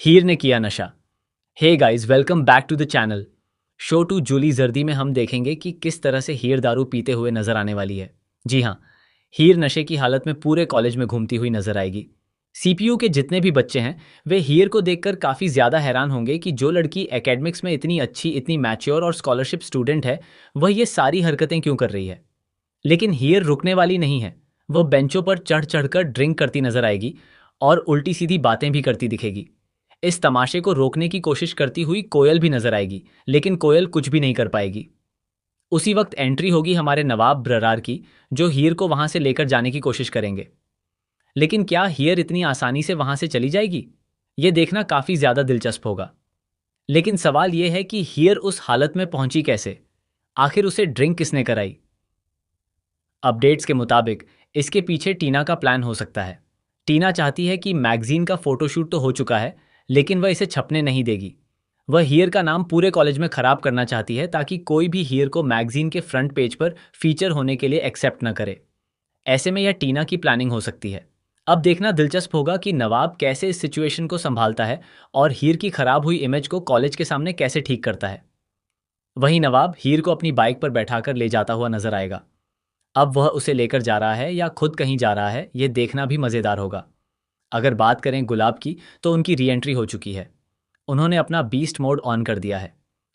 हीर ने किया नशा। Hey guys, welcome back to the channel. शो टू जूली जर्दी में हम देखेंगे कि किस तरह से हीर दारू पीते हुए नजर आने वाली है। जी हाँ, हीर नशे की हालत में पूरे कॉलेज में घूमती हुई नजर आएगी। सीपीयू के जितने भी बच्चे हैं वे हीर को देखकर काफ़ी ज़्यादा हैरान होंगे कि जो लड़की एकेडमिक्स में इतनी अच्छी, इतनी मैच्योर और स्कॉलरशिप स्टूडेंट है, वह ये सारी हरकतें क्यों कर रही है। लेकिन हीर रुकने वाली नहीं है। वह बेंचों पर चढ़ चढ़कर ड्रिंक करती नजर आएगी और उल्टी सीधी बातें भी करती दिखेगी। इस तमाशे को रोकने की कोशिश करती हुई कोयल भी नजर आएगी, लेकिन कोयल कुछ भी नहीं कर पाएगी। उसी वक्त एंट्री होगी हमारे नवाब ब्ररार की, जो हीर को वहां से लेकर जाने की कोशिश करेंगे। लेकिन क्या हीर इतनी आसानी से वहां से चली जाएगी, ये देखना काफी ज्यादा दिलचस्प होगा। लेकिन सवाल यह है कि हीर उस हालत में पहुंची कैसे। आखिर उसे ड्रिंक किसने कराई। अपडेट्स के मुताबिक इसके पीछे टीना का प्लान हो सकता है। टीना चाहती है कि मैगजीन का फोटोशूट तो हो चुका है, लेकिन वह इसे छपने नहीं देगी। वह हीर का नाम पूरे कॉलेज में खराब करना चाहती है ताकि कोई भी हीर को मैगजीन के फ्रंट पेज पर फीचर होने के लिए एक्सेप्ट न करे। ऐसे में यह टीना की प्लानिंग हो सकती है। अब देखना दिलचस्प होगा कि नवाब कैसे इस सिचुएशन को संभालता है और हीर की खराब हुई इमेज को कॉलेज के सामने कैसे ठीक करता है। वहीं नवाब हीर को अपनी बाइक पर बैठाकर ले जाता हुआ नजर आएगा। अब वह उसे लेकर जा रहा है या खुद कहीं जा रहा है, ये देखना भी मज़ेदार होगा। अगर बात करें गुलाब की, तो उनकी री एंट्री हो चुकी है। उन्होंने अपना बीस्ट मोड ऑन कर दिया है।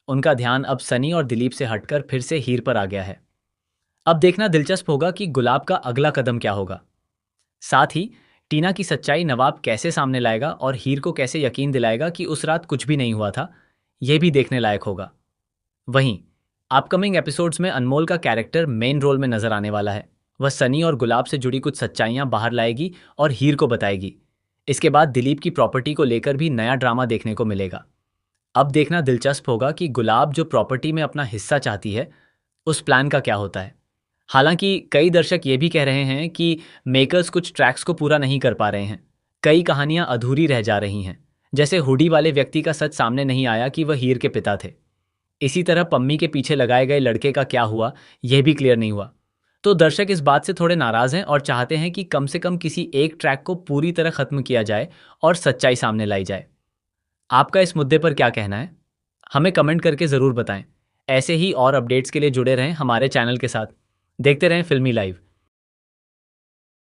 उनका ध्यान अब सनी और दिलीप से हटकर फिर से हीर पर आ गया है। अब देखना दिलचस्प होगा कि गुलाब का अगला कदम क्या होगा। साथ ही टीना की सच्चाई नवाब कैसे सामने लाएगा और हीर को कैसे यकीन दिलाएगा कि उस रात कुछ भी नहीं हुआ था, यह भी देखने लायक होगा। वहीं अपकमिंग एपिसोड्स में अनमोल का कैरेक्टर मेन रोल में नजर आने वाला है। वह सनी और गुलाब से जुड़ी कुछ सच्चाइयां बाहर लाएगी और हीर को बताएगी। इसके बाद दिलीप की प्रॉपर्टी को लेकर भी नया ड्रामा देखने को मिलेगा। अब देखना दिलचस्प होगा कि गुलाब जो प्रॉपर्टी में अपना हिस्सा चाहती है, उस प्लान का क्या होता है। हालांकि कई दर्शक ये भी कह रहे हैं कि मेकर्स कुछ ट्रैक्स को पूरा नहीं कर पा रहे हैं। कई कहानियां अधूरी रह जा रही हैं। जैसे हुडी वाले व्यक्ति का सच सामने नहीं आया कि वह हीर के पिता थे। इसी तरह पम्मी के पीछे लगाए गए लड़के का क्या हुआ, यह भी क्लियर नहीं हुआ। तो दर्शक इस बात से थोड़े नाराज हैं और चाहते हैं कि कम से कम किसी एक ट्रैक को पूरी तरह खत्म किया जाए और सच्चाई सामने लाई जाए। आपका इस मुद्दे पर क्या कहना है, हमें कमेंट करके ज़रूर बताएं। ऐसे ही और अपडेट्स के लिए जुड़े रहें हमारे चैनल के साथ। देखते रहें फिल्मी लाइव।